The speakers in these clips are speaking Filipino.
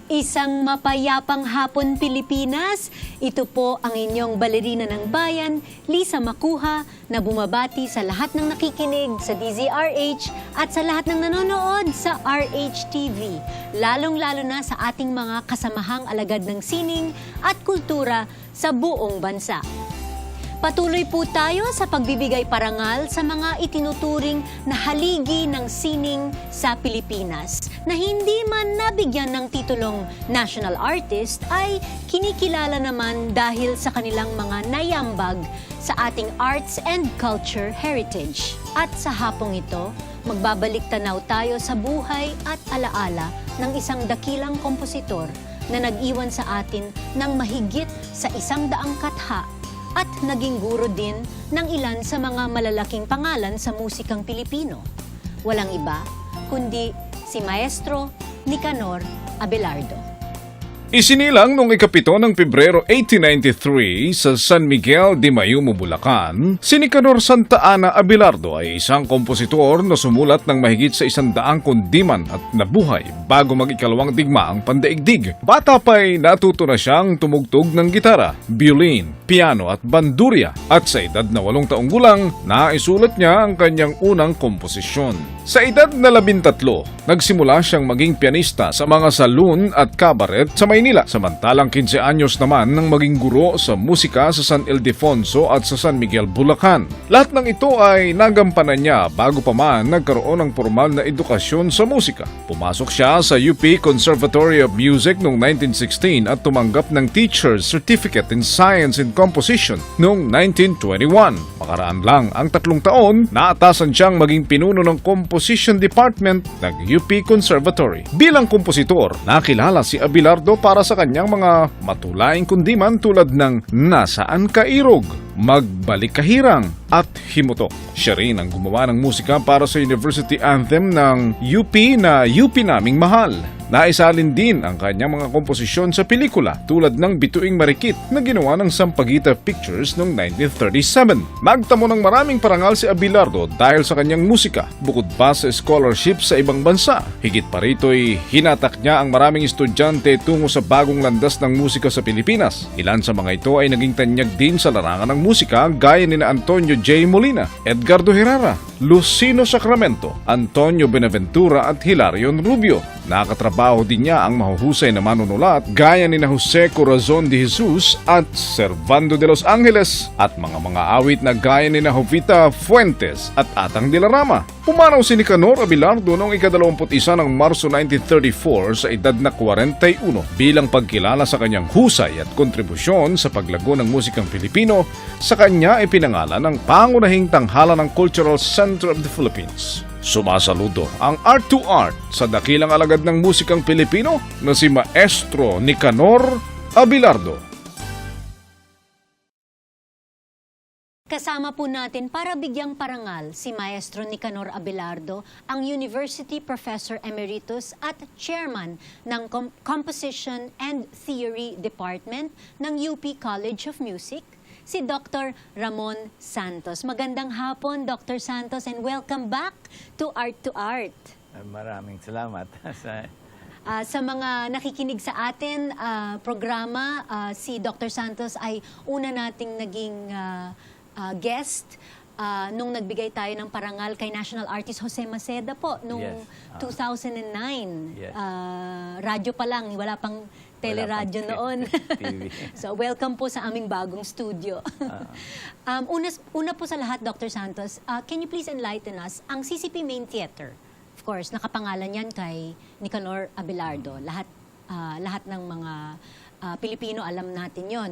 Isang mapayapang hapon Pilipinas, ito po ang inyong balerina ng bayan, Lisa Makuha, na bumabati sa lahat ng nakikinig sa DZRH at sa lahat ng nanonood sa RHTV, lalong-lalo na sa ating mga kasamahang alagad ng sining at kultura sa buong bansa. Patuloy po tayo sa pagbibigay parangal sa mga itinuturing na haligi ng sining sa Pilipinas na hindi man nabigyan ng titulong national artist ay kinikilala naman dahil sa kanilang mga nayambag sa ating arts and culture heritage. At sa hapong ito, magbabalik tanaw tayo sa buhay at alaala ng isang dakilang kompositor na nag-iwan sa atin ng mahigit sa 100 katha at naging guro din ng ilan sa mga malalaking pangalan sa musikang Pilipino. Walang iba, kundi si Maestro Nicanor Abelardo. Isinilang noong ika-7 ng Pebrero 1893 sa San Miguel de Mayumo, Bulacan, si Nicanor Santa Ana Abelardo ay isang kompositor na sumulat ng mahigit sa 100 kundiman at nabuhay bago mag-ikalawang digmaang pandaigdig. Bata pa'y natuto na siyang tumugtog ng gitara, violin, piano at bandurya at sa edad na 8 taong gulang, naisulat niya ang kanyang unang komposisyon. Sa edad na 13, nagsimula siyang maging pianista sa mga saloon at cabaret sa Maynila. Samantalang 15 anyos naman nang maging guro sa musika sa San Ildefonso at sa San Miguel, Bulacan. Lahat ng ito ay nagampanan niya bago pa man nagkaroon ng formal na edukasyon sa musika. Pumasok siya sa UP Conservatory of Music noong 1916 at tumanggap ng Teacher's Certificate in Science and Composition noong 1921. Makaraan lang ang 3 taon, naatasan siyang maging pinuno ng Composition Department ng UP Conservatory. Bilang kompositor, nakilala si Abelardo para sa kanyang mga matulaing kundiman tulad ng Nasaan Ka Irog, Magbalik Kahirang at Himutok. Siya rin ang gumawa ng musika para sa University Anthem ng UP na UP Naming Mahal. Naisalin din ang kanyang mga komposisyon sa pelikula tulad ng Bituing Marikit na ginawa ng Sampaguita Pictures noong 1937. Nagtamo ng maraming parangal si Abelardo dahil sa kanyang musika, bukod pa sa scholarship sa ibang bansa. Higit pa rito'y hinatak niya ang maraming estudyante tungo sa bagong landas ng musika sa Pilipinas. Ilan sa mga ito ay naging tanyag din sa larangan ng musika gaya ni Antonio J. Molina, Edgardo Herrera, Lucino Sacramento, Antonio Benaventura at Hilarion Rubio. Nakatrabaho din niya ang mahuhusay na manunulat gaya ni Jose Corazon de Jesus at Servando de los Angeles at mga awit na gaya ni Jovita Fuentes at Atang de la Rama. Pumanaw si Nicanor Abelardo noong ika-21 ng Marso 1934 sa edad na 41 bilang pagkilala sa kanyang husay at kontribusyon sa paglago ng musikang Pilipino. Sa kanya ay pinangalan ng pangunahing tanghalan ng Cultural Center of the Philippines. Sumasaludo ang Art to Art sa dakilang alagad ng musikang Pilipino na si Maestro Nicanor Abelardo. Kasama po natin para bigyang parangal si Maestro Nicanor Abelardo, ang University Professor Emeritus at Chairman ng Composition and Theory Department ng UP College of Music, si Dr. Ramon Santos. Magandang hapon, Dr. Santos, and welcome back to Art to Art. Maraming salamat. Sa mga nakikinig sa atin programa, si Dr. Santos ay una nating naging guest nung nagbigay tayo ng parangal kay National Artist Jose Maceda po nung 2009. Yes. Radyo pa lang, wala pang teleradyo noon. So, welcome po sa aming bagong studio. Una po sa lahat, Dr. Santos, can you please enlighten us, ang CCP Main Theater, of course, nakapangalan yan kay Nicanor Abelardo. Lahat ng mga Pilipino alam natin yon.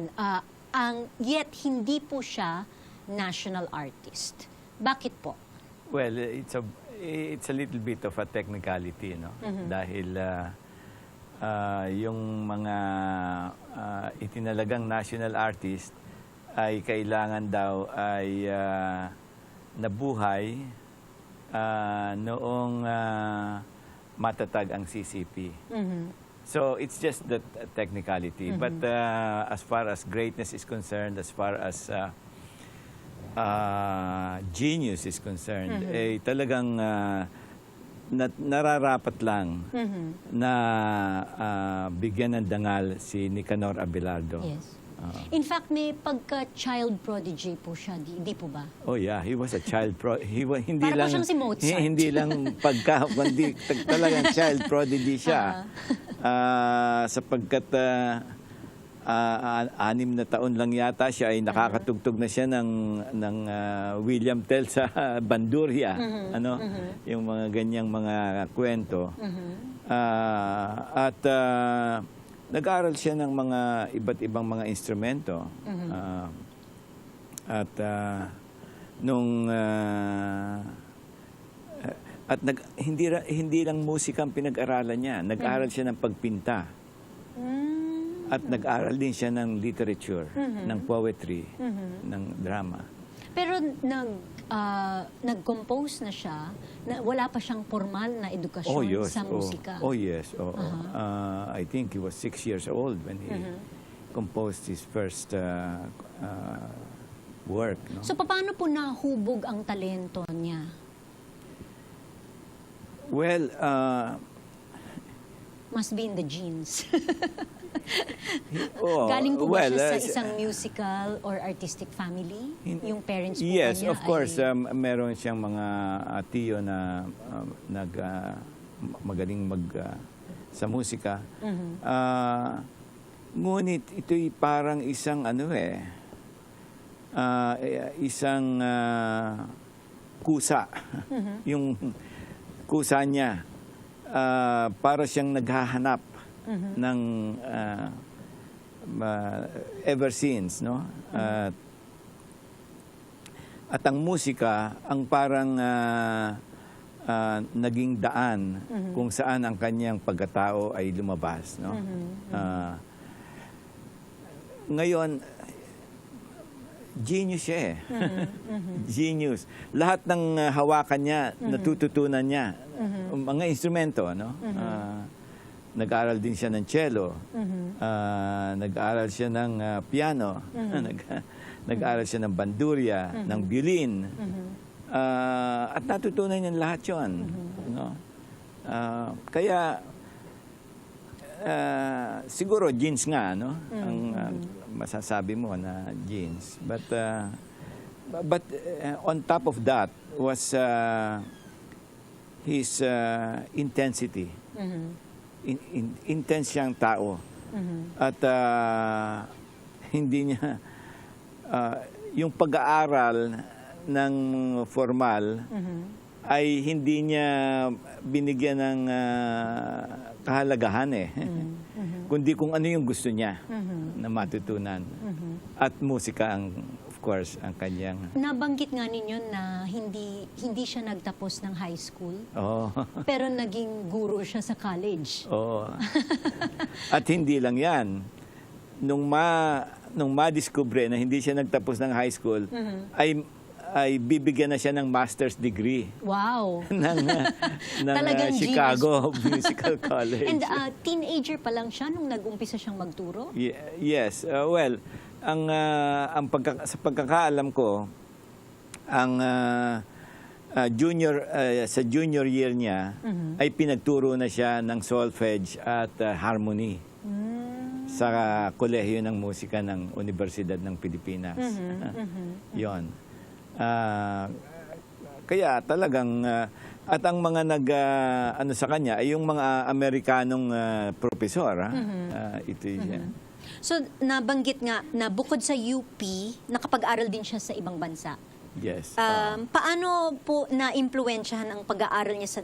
Yet, hindi po siya national artist. Bakit po? Well, it's a little bit of a technicality, no? Dahil yung mga itinalagang national artist ay kailangan daw ay nabuhay noong matatag ang CCP. So it's just that technicality. But as far as greatness is concerned, as far as genius is concerned, talagang nararapat lang na bigyan ng dangal si Nicanor Abelardo. Yes. In fact, may pagka-child prodigy po siya, di po ba? Oh yeah, he was a child hindi Para po lang siyang si Mozart. hindi lang kundi talagang child prodigy siya. Sapagkat 6 na taon lang yata siya ay nakakatugtog na siya ng William Tell sa bandurya, yung mga ganyang mga kwento. At nag-aral siya ng mga iba't ibang mga instrumento. Hindi lang musika ang pinag-aralan niya. Nag-aral siya ng pagpinta. At nag-aral din siya ng literature, ng poetry, ng drama. Pero nag-compose na siya, wala pa siyang formal na edukasyon sa musika. Oh yes. I think he was 6 years old when he composed his first work. No? So paano po nahubog ang talento niya? Well, Must be in the genes. oh, Galing po ba well, siya sa isang musical or artistic family? Yung parents po yes, niya of course. ay... Meron siyang mga tiyo na magaling sa musika. Ngunit ito'y parang isang isang kusa. Yung kusa niya. Para siyang naghahanap ng ever since, no? At ang musika ang parang naging daan kung saan ang kanyang pagkatao ay lumabas, no? Ngayon, genius siya eh. Genius. Lahat ng hawakan niya, natututunan niya. Mga instrumento, no? Nag-aaral din siya ng cello. Nag-aaral siya ng piano. Nag-aaral siya ng bandurya, ng violin. At natutunan niya lahat yun. No? Kaya, siguro genes nga, no? Ang masasabi mo na genes. But on top of that was his intensity. Intense siyang tao. At hindi niya yung pag-aaral ng formal ay hindi niya binigyan ng kahalagahan eh. Kundi kung ano yung gusto niya na matutunan. At musika ang, of course, ang kanyang... Nabanggit nga ninyo na hindi siya nagtapos ng high school, Oo. pero naging guro siya sa college. Oo. At hindi lang yan. Nung madiskubre na hindi siya nagtapos ng high school, ay bibigyan na siya ng master's degree. Wow! ng Talagang Chicago Musical College. And teenager pa lang siya nung nag-umpisa siyang magturo? Yes. Well, sa pagkakaalam ko, ang sa junior year niya ay pinagturo na siya ng solfege at harmony sa kolehiyo ng musika ng Universidad ng Pilipinas. Yon. Kaya talagang at ang mga sa kanya ay yung mga Amerikanong profesor. Ito yan. So, nabanggit nga na bukod sa UP, nakapag-aral din siya sa ibang bansa. Yes. Paano po na-impluwensyahan ang pag-aaral niya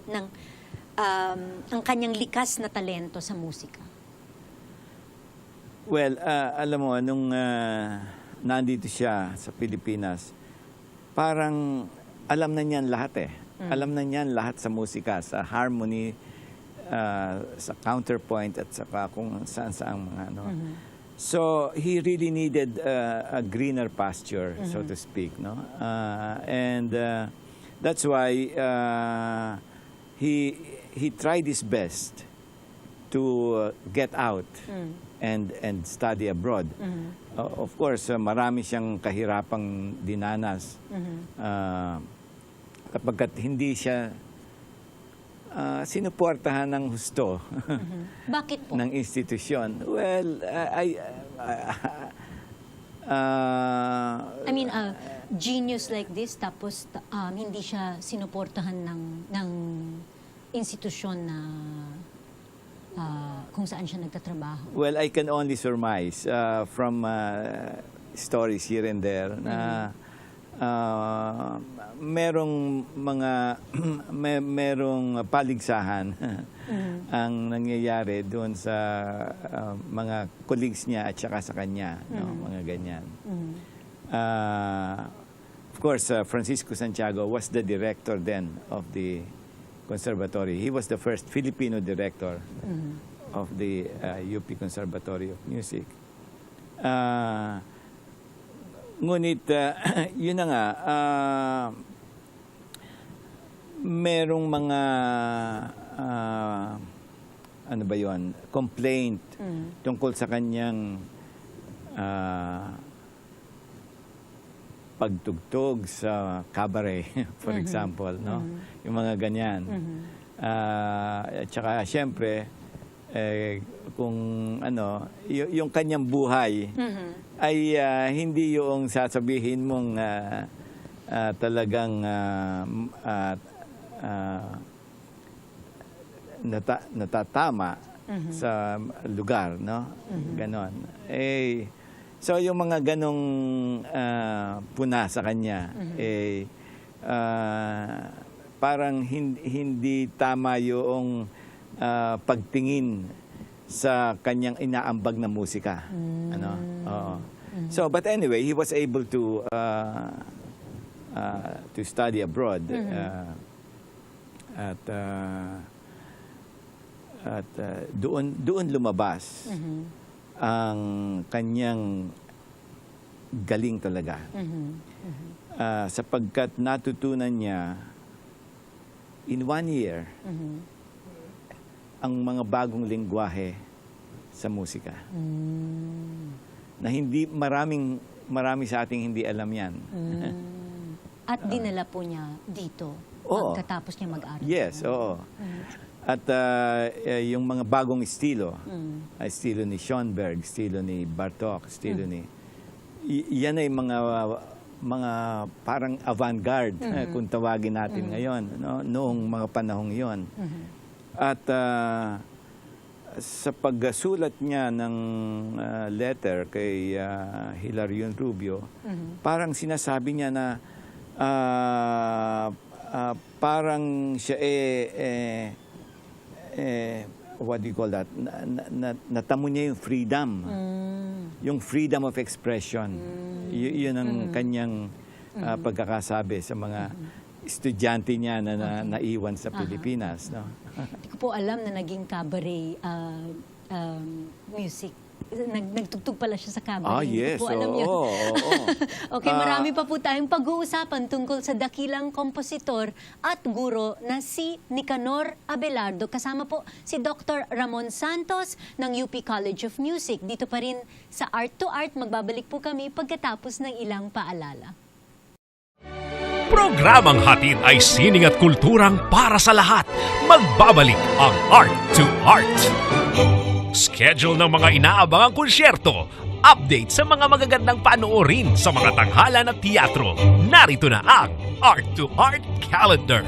ang kanyang likas na talento sa musika? Well, alam mo, nung nandito siya sa Pilipinas, parang alam na niyan lahat eh. Alam na niyan lahat sa musika, sa harmony, sa counterpoint, at saka kung saan-saan mga ano. So, he really needed a greener pasture, so to speak, no? And that's why he tried his best to get out and study abroad. Of course, marami siyang kahirapang dinanas. Kapagkat hindi siya sinuportahan ng husto Bakit po? ng institusyon. Well, I mean, genius like this, tapos hindi siya sinuportahan ng institusyon na kung saan siya nagtatrabaho. well, I can only surmise from stories here and there na merong mga merong paligsahan ang nangyayari doon sa mga colleagues niya at saka sa kanya, no? Mga ganyan. Of course, Francisco Santiago was the director then of the conservatory. He was the first Filipino director of the UP Conservatory of Music. Ngunit, yun na nga, merong mga, ano ba yun, complaint tungkol sa kanyang pagtugtog sa cabaret, for example, no? Yung mga ganyan. At saka, syempre, kung ano, yung kanyang buhay ay hindi yung sasabihin mong talagang natatama sa lugar, no? Ganon. So yung mga ganong puna sa kanya, parang hindi tama yung pagtingin sa kanyang inaambag na musika. Ano? Oo. So, but anyway, he was able to study abroad at doon lumabas ang kanyang galing talaga. Sapagkat natutunan niya in 1 year ang mga bagong lengguwahe sa musika. Na hindi marami sa ating hindi alam yan. At dinala po niya dito pagkatapos niya mag-aral. Yes, oo. At yung mga bagong estilo, estilo ni Schoenberg, estilo ni Bartók, estilo ni... yan ay mga parang avant-garde, kung tawagin natin ngayon, no? Noong mga panahong yon. At sa pagsulat niya ng letter kay Hilarion Rubio, parang sinasabi niya na parang siya what do you call that? Natamo niya yung freedom. Yung freedom of expression. Yun ang kanyang pagkakasabi sa mga estudyante niya na naiwan sa Pilipinas. No? Hindi ko po alam na naging cabaret music. Nagtugtog pala siya sa cabaret. Yes. Hindi ko po alam yun. Okay, marami pa po tayong pag-uusapan tungkol sa dakilang kompositor at guro na si Nicanor Abelardo. Kasama po si Dr. Ramon Santos ng UP College of Music. Dito pa rin sa Art to Art, magbabalik po kami pagkatapos ng ilang paalala. Programang hatid ay sining at kulturang para sa lahat. Magbabalik ang Art to Art. Schedule ng mga inaabangang konsyerto. Update sa mga magagandang panoorin sa mga tanghalan at teatro. Narito na ang Art to Art Calendar.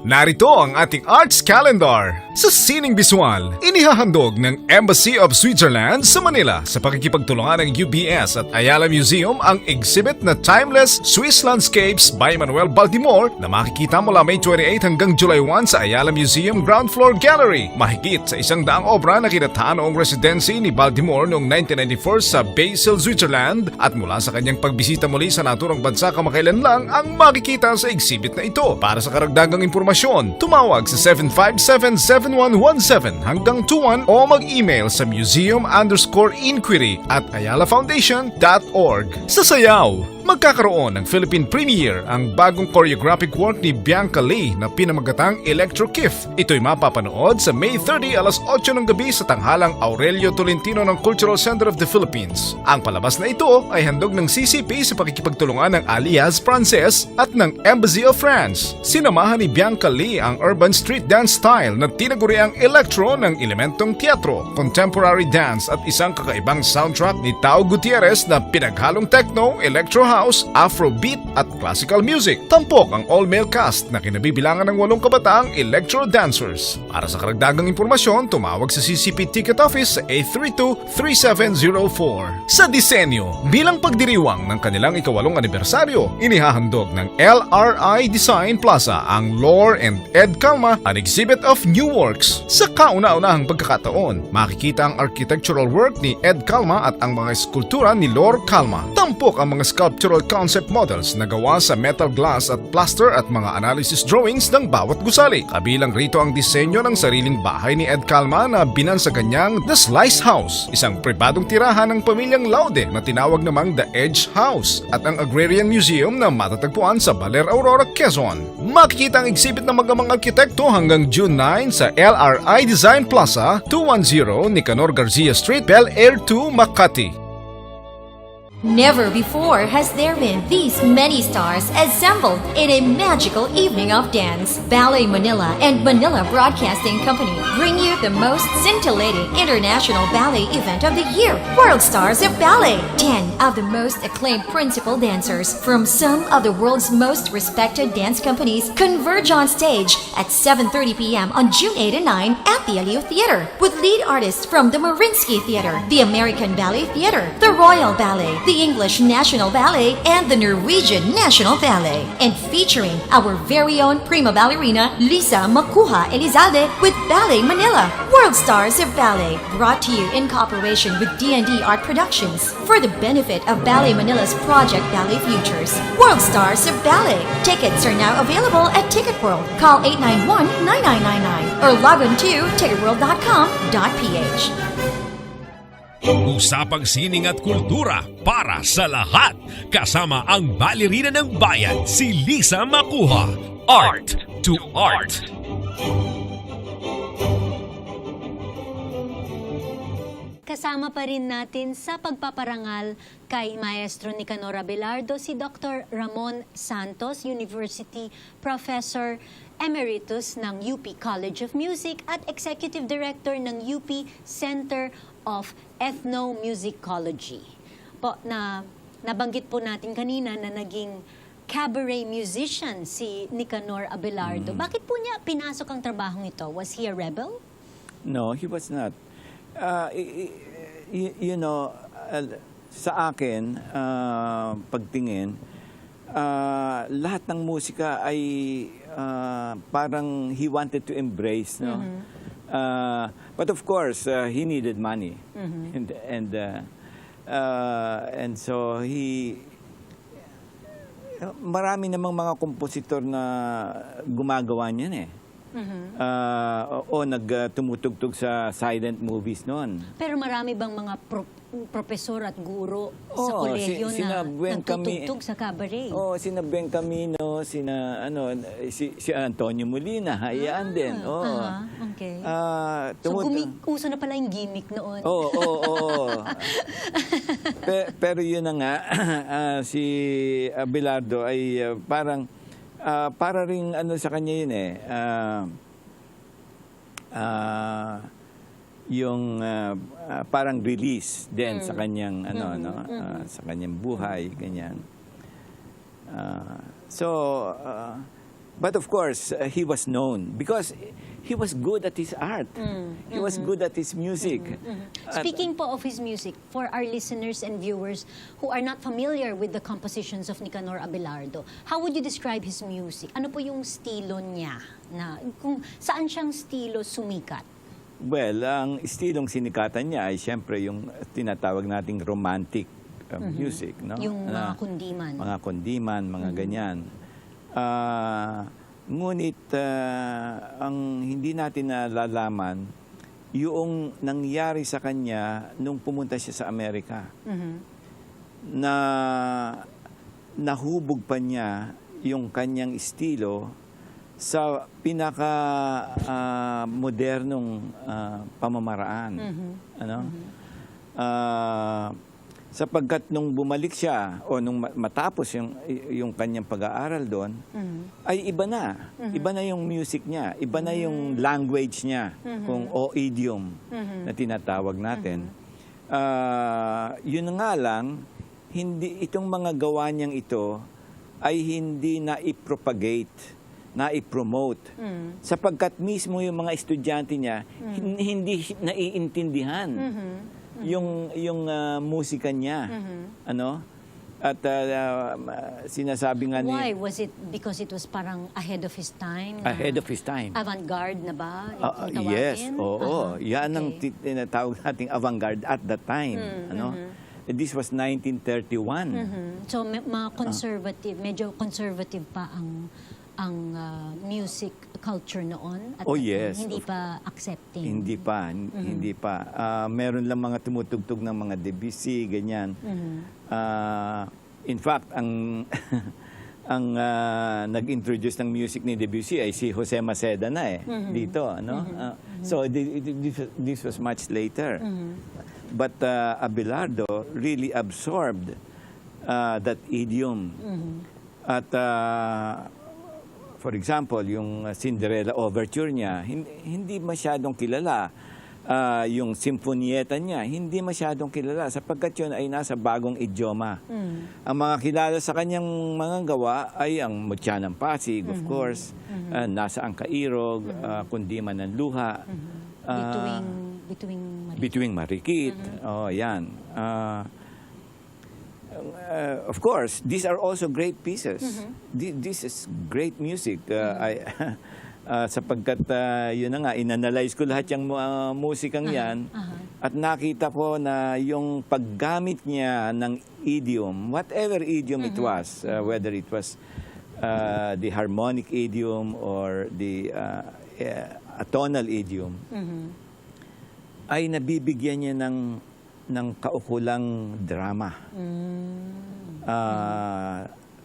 Narito ang ating arts calendar. Sa sining visual, inihahandog ng Embassy of Switzerland sa Manila sa pakikipagtulungan ng UBS at Ayala Museum ang exhibit na Timeless Swiss Landscapes by Manuel Baltimore na makikita mula May 28 hanggang July 1 sa Ayala Museum Ground Floor Gallery. Mahigit sa 100 obra na kinataan noong residency ni Baltimore noong 1994 sa Basel, Switzerland at mula sa kanyang pagbisita muli sa naturang bansa kamakailan lang ang makikita sa exhibit na ito. Para sa karagdagang impormasyon, tumawag sa 757-7117 hanggang 21 o mag-email sa museum_inquiry@ayalafoundation.org. Sa sayaw, Magkakaroon ng Philippine premiere ang bagong choreographic work ni Bianca Lee na pinamagatang Electro Kiff. Ito'y mapapanood sa May 30 alas 8 ng gabi sa tanghalang Aurelio Tolentino ng Cultural Center of the Philippines. Ang palabas na ito ay handog ng CCP sa pakikipagtulungan ng Alliance Francaise at ng Embassy of France. Sinamahan ni Bianca Lee ang urban street dance style na tinaguriang electro ng elementong teatro, contemporary dance at isang kakaibang soundtrack ni Tao Gutierrez na pinaghalong techno, electro house, afrobeat at classical music. Tampok ang all-male cast na kinabibilangan ng 8 kabataang electro dancers. Para sa karagdagang impormasyon, tumawag sa CCP Ticket Office sa 832-3704. Sa disenyo, bilang pagdiriwang ng kanilang ika-8 anibersaryo, inihahandog ng LRI Design Plaza ang Lore and Ed Calma, an exhibit of new works. Sa kauna-unahang pagkakataon, makikita ang architectural work ni Ed Calma at ang mga eskultura ni Lore Calma. Tampok ang mga sculptural concept models na gawa sa metal glass at plaster at mga analysis drawings ng bawat gusali. Kabilang rito ang disenyo ng sariling bahay ni Ed Calma na binansagan niyang The Slice House, isang pribadong tirahan ng pamilyang Laude na tinawag namang The Edge House, at ang Agrarian Museum na matatagpuan sa Baler Aurora, Quezon. Makikita ang exhibit ng mga arkitekto hanggang June 9 sa LRI Design Plaza, 210 Nicanor Garcia Street, Bel Air 2, Makati. Never before has there been these many stars assembled in a magical evening of dance. Ballet Manila and Manila Broadcasting Company bring you the most scintillating international ballet event of the year, World Stars of Ballet. 10 of the most acclaimed principal dancers from some of the world's most respected dance companies converge on stage at 7:30 p.m. on June 8 and 9 at the Aliu Theater, with lead artists from the Mariinsky Theater, the American Ballet Theater, the Royal Ballet, the English National Ballet, and the Norwegian National Ballet, and featuring our very own prima ballerina Lisa Makuha Elizalde with Ballet Manila, World Stars of Ballet, brought to you in cooperation with D&D Art Productions for the benefit of Ballet Manila's Project Ballet Futures. World Stars of Ballet. Tickets are now available at Ticket World. Call 891-9999 or log on to ticketworld.com.ph. Usapang sining at kultura para sa lahat. Kasama ang balerina ng bayan, si Lisa Makuha. Art to Art. Kasama pa rin natin sa pagpaparangal kay Maestro Nicanor Abelardo si Dr. Ramon Santos, University Professor Emeritus ng UP College of Music at Executive Director ng UP Center of Ethnomusicology. Po, nabanggit po natin kanina na naging cabaret musician si Nicanor Abelardo. Bakit po niya pinasok ang trabahong ito? Was he a rebel? No, he was not. You know, sa akin, pagtingin, lahat ng musika ay parang he wanted to embrace, no? But of course, he needed money, and so he. Marami namang mga kompositor na gumagawa niyan eh. O nagtumutugtog sa silent movies noon. Pero marami bang mga profesor at guro sa kolegyo na nagtutugtog sa cabaret? Oh, sina Ben Camino, si Antonio Molina, hayaan din. Okay. So uso na pala yung gimmick noon. Oo. Pero yun na nga, si Abelardo ay parang para ring sa kanya yun eh. Yung parang release din sa kanyang sa kanyang buhay, ganyan. But of course, he was known because he was good at his art. He was good at his music. Speaking po of his music, for our listeners and viewers who are not familiar with the compositions of Nicanor Abelardo, how would you describe his music? Ano po yung estilo niya? Kung saan siyang estilo sumikat? Well, ang estilong sinikatan niya ay siyempre yung tinatawag nating romantic music, no? Yung mga kundiman. Mga kundiman, mga ganyan. Ngunit ang hindi natin nalalaman yung nangyari sa kanya nung pumunta siya sa Amerika. Na nahubog pa niya yung kanyang estilo sa pinaka modernong pamamaraan. Ano? Sapagkat nung bumalik siya o nung matapos yung kanyang pag-aaral doon, ay iba na. Iba na yung music niya, iba na yung language niya, o idiom na tinatawag natin. Yun nga lang, hindi itong mga gawa niyang ito ay hindi na i-propagate, na i-promote. Sapagkat mismo yung mga estudyante niya hindi naiintindihan yung musika niya. Ano? At sinasabi nga ni... Why? Was it because it was parang ahead of his time? Ahead of his time. Avant-garde na ba? Kung tawagin? Yes, oo. Yan ang tinatawag nating avant-garde at that time. Ano? This was 1931. So, mga conservative, medyo conservative pa ang music culture noon? At Yes. hindi pa accepting? Hindi pa. Meron lang mga tumutugtog ng mga Debussy, ganyan. In fact, ang nag-introduce ng music ni Debussy ay si Jose Maceda na dito. Ano? So, this was much later. But Abelardo really absorbed that idiom. At for example, yung Cinderella Overture niya, hindi masyadong kilala. Yung Sinfonieta niya, hindi masyadong kilala sapagkat yun ay nasa bagong idioma. Ang mga kilala sa kanyang mga gawa ay ang Mutya ng Pasig, of course, Nasa ang Kairog, Kundiman ng Luha, Bituing Marikit. Oh, yan. Of course, these are also great pieces. This is great music. Sapagkat yun na nga, inanalyze ko lahat yung musikang yan at nakita ko na yung paggamit niya ng idiom, whatever idiom it was, whether it was the harmonic idiom or the atonal idiom, ay nabibigyan niya ng kaukulang drama.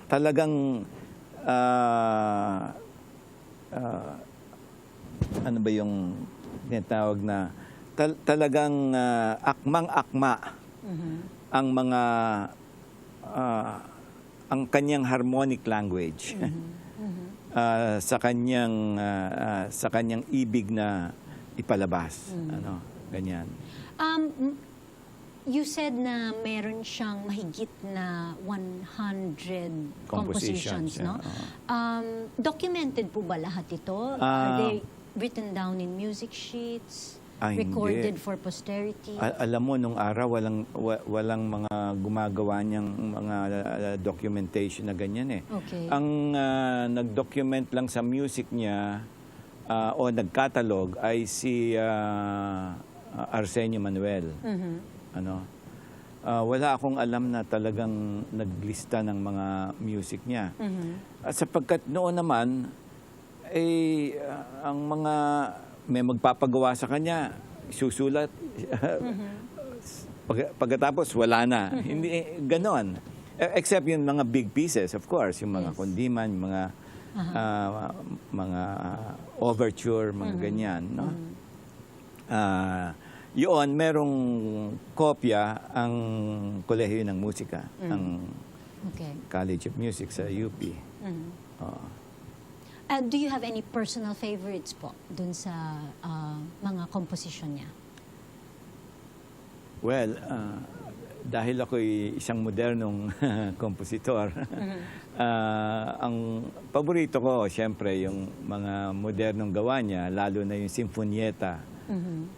Talagang ano ba yung tinatawag na talagang akmang-akma ang mga ang kanyang harmonic language sa kanyang ibig na ipalabas. Ano, ganyan. You said na meron siyang mahigit na 100 compositions, no? Documented po ba lahat ito? Are they written down in music sheets? Recorded hindi. for posterity? Alam mo, nung araw, walang mga gumagawa niyang mga documentation na ganyan eh. Okay. Ang nag-document lang sa music niya o nagkatalog ay si Arsenio Manuel. Ano, wala akong alam na talagang naglista ng mga music niya. Sapagkat noon naman, ang mga may magpapagawa sa kanya, susulat, pagkatapos wala na. Hindi ganon. Except yung mga big pieces, of course, yung mga kundiman, yung mga overture, mga ganyan. No? Yun, merong kopya ang Kolehiyo ng Musika, ang College of Music sa UP. Do you have any personal favorites po dun sa mga composition niya? Well, dahil ako'y isang modernong kompositor, ang paborito ko, siyempre, yung mga modernong gawa niya, lalo na yung Sinfonieta,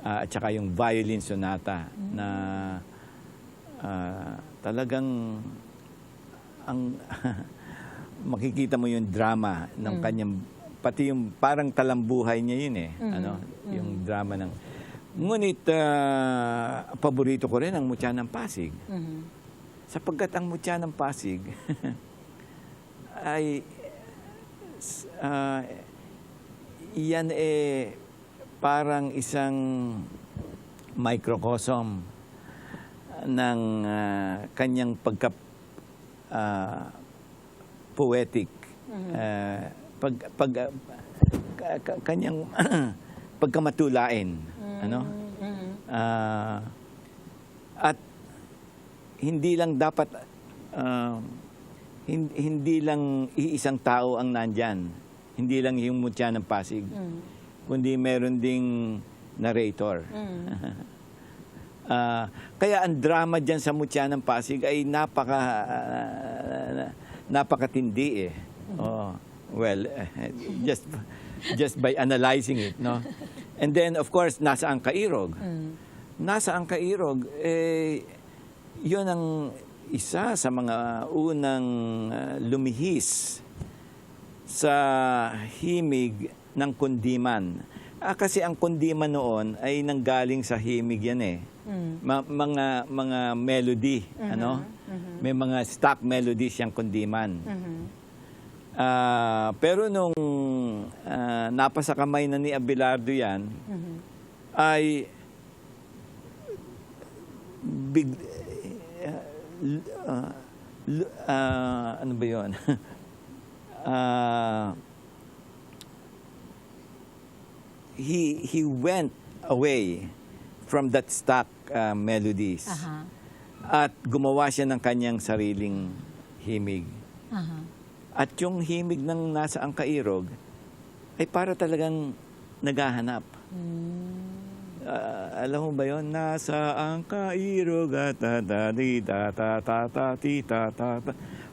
at saka yung violin sonata na talagang ang makikita mo yung drama ng kanyang, pati yung parang talambuhay niya yun eh. Ano, yung drama ng... Ngunit paborito ko rin ang Mutya ng Pasig. Sapagkat ang Mutya ng Pasig ay yan parang isang microcosm ng kanyang poetic. Kanyang pagkamatulain. Ano? At hindi lang dapat, hindi lang iisang tao ang nandyan. Hindi lang yung mutya ng Pasig. Kundi meron ding narrator. Kaya ang drama dyan sa mutya ng Pasig ay napakatindi eh. Oh, well, just by analyzing it, no? And then, of course, nasa ang Kairog. Nasa ang Kairog, yun ang isa sa mga unang lumihis sa himig ng kundiman. Kasi ang kundiman noon ay nanggaling sa himig yan eh. Mga melody, ano? May mga stock melodies yung kundiman. Pero nung napasa kamay na ni Abelardo yan, ay ano ba yun? He went away from that stock melodies. At gumawa siya ng kanyang sariling himig. At yung himig ng nasa ang Kairog ay para talagang naghahanap. Alam mo ba yun? Nasa ang Kairog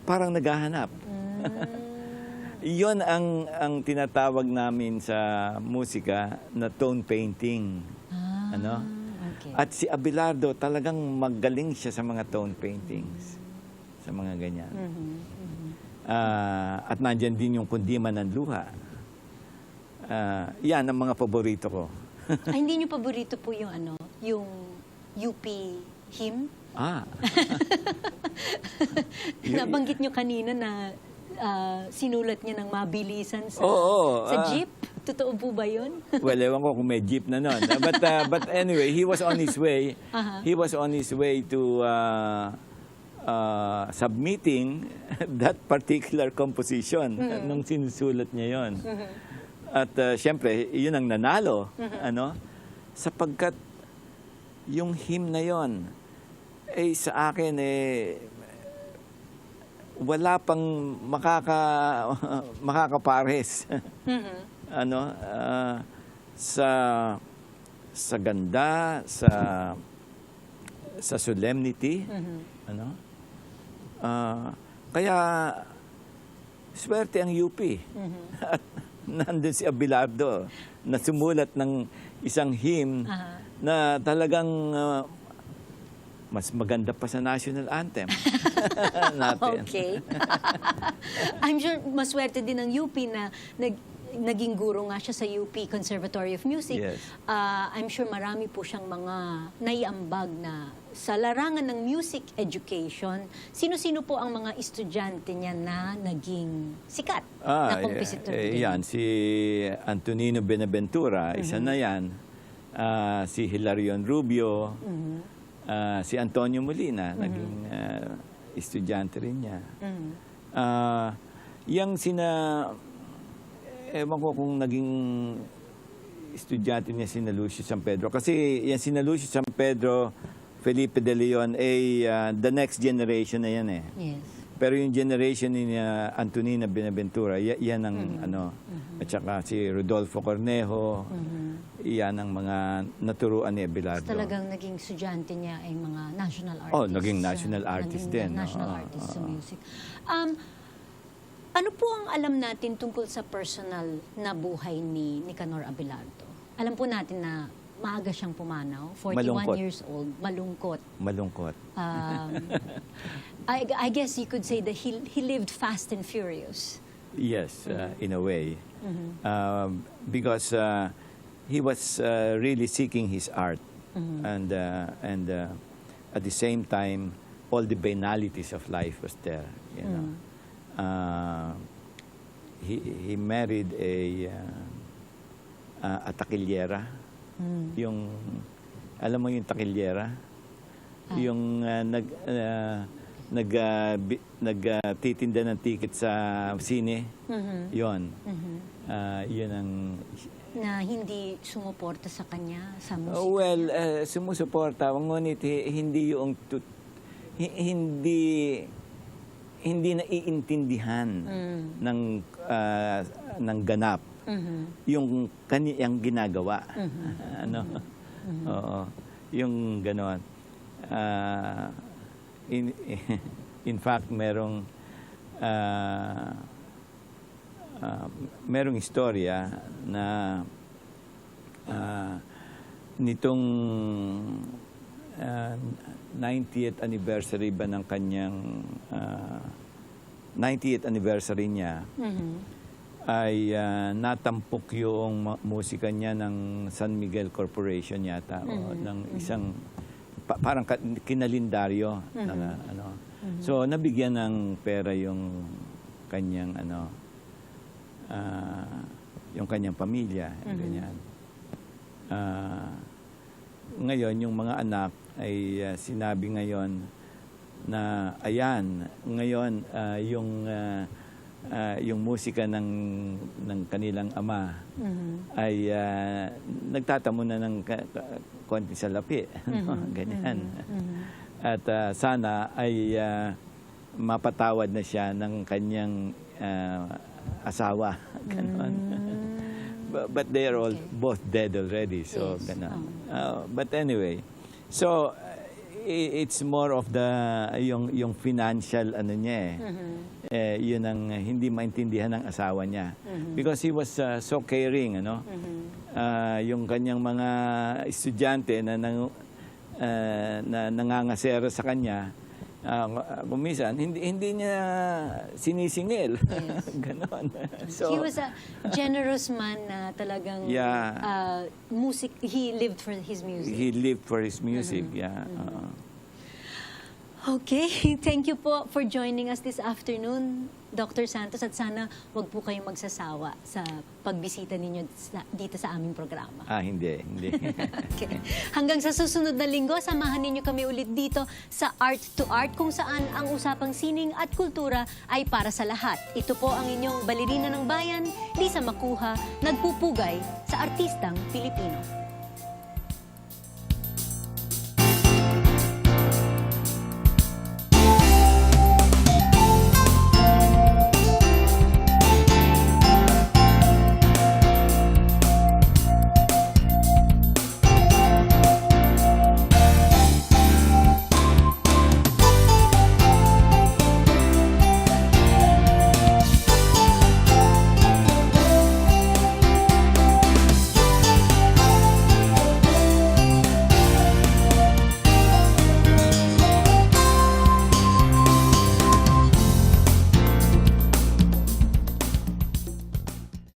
parang naghahanap. Yon ang tinatawag namin sa musika na tone painting. Ano? Okay. At si Abelardo talagang magaling siya sa mga tone paintings. Sa mga ganyan. At nandyan din yung kundiman ng luha. Yan ang mga paborito ko. Ay, hindi niyo paborito po yung ano, yung UP hymn? Nabanggit niyo kanina na sinulat niya ng mabilisan sa jeep. Totoo po ba yun? Well, ewan ko kung may jeep na nun. But anyway, he was on his way. He was on his way to submitting that particular composition nung sinusulat niya yon. At syempre, yun ang nanalo. Ano? Sapagkat yung hymn na yon, sa akin, wala pang makakapares. Ano? Sa ganda, sa solemnity. Ano? Kaya, swerte ang UP. At nandun si Abelardo na sumulat ng isang hymn na talagang mas maganda pa sa national anthem natin. Okay. I'm sure maswerte din ang UP na naging guro nga siya sa UP Conservatory of Music. Yes. I'm sure marami po siyang mga naiambag na sa larangan ng music education. Sino-sino po ang mga estudyante niya na naging sikat na kompositor? Yan, si Antonino Benaventura, isa na yan. Si Hilarion Rubio, si Antonio Molina, naging estudyante rin niya. Yang ewan ko kung naging estudyante niya si Lucio San Pedro. Kasi yan si Lucio San Pedro, Felipe de Leon, the next generation na yan eh. Yes. Pero yung generation ni Antonina Benaventura, yan ang ano, at saka si Rodolfo Cornejo, yan ang mga naturuan ni Abelardo. Talagang naging estudyante niya ay mga national artists. Naging national artist din. National artist sa music. Ano po ang alam natin tungkol sa personal na buhay ni Nicanor Abelardo? Alam po natin na maaga siyang pumanaw, 41 Malungkot. years old, malungkot. Malungkot. I guess you could say that he lived fast and furious. Yes, in a way. Because he was really seeking his art. And at the same time, all the banalities of life was there. You know. He married a takilyera. Yung, alam mo yung takilyera? Yung nagtitinda ng ticket sa sine. Yon. Yun ang... Na hindi sumuporta sa kanya sa musika. Well, sumusuporta. Ngunit hindi yung... hindi naiintindihan ng ganap yung kaniyang ginagawa. Ano? Oo. Yung ganon. In fact, merong istorya na nitong 90th anniversary ba ng kanyang 90th anniversary niya ay natampok yung musika niya ng San Miguel Corporation yata o ng isang parang kinalendaryo ng ano. So nabigyan ng pera yung kanyang yung kanyang pamilya, ganyan. Ngayon yung mga anak ay sinabi ngayon na ayan, ngayon yung musika ng kanilang ama ay nagtatamo na ng konti sa lapi, ganyan. At sana ay mapatawad na siya ng kanyang asawa, ganon. But they are all both dead already, so ganon. But anyway, so it's more of the yung financial niya yun ang hindi maintindihan ng asawa niya because he was so caring, yung kanyang mga estudyante na nangangasera sa kanya, kumisan hindi niya sinisingil. Ganon. So he was a generous man na talagang he lived for his music. He lived for his music, Okay, thank you po for joining us this afternoon, Dr. Santos, at sana wag po kayong magsasawa sa pagbisita ninyo dito sa aming programa. Hindi. Okay. Hanggang sa susunod na linggo, samahan ninyo kami ulit dito sa Art to Art, kung saan ang usapang sining at kultura ay para sa lahat. Ito po ang inyong balerina ng bayan, Lisa Macuja, nagpupugay sa artistang Pilipino.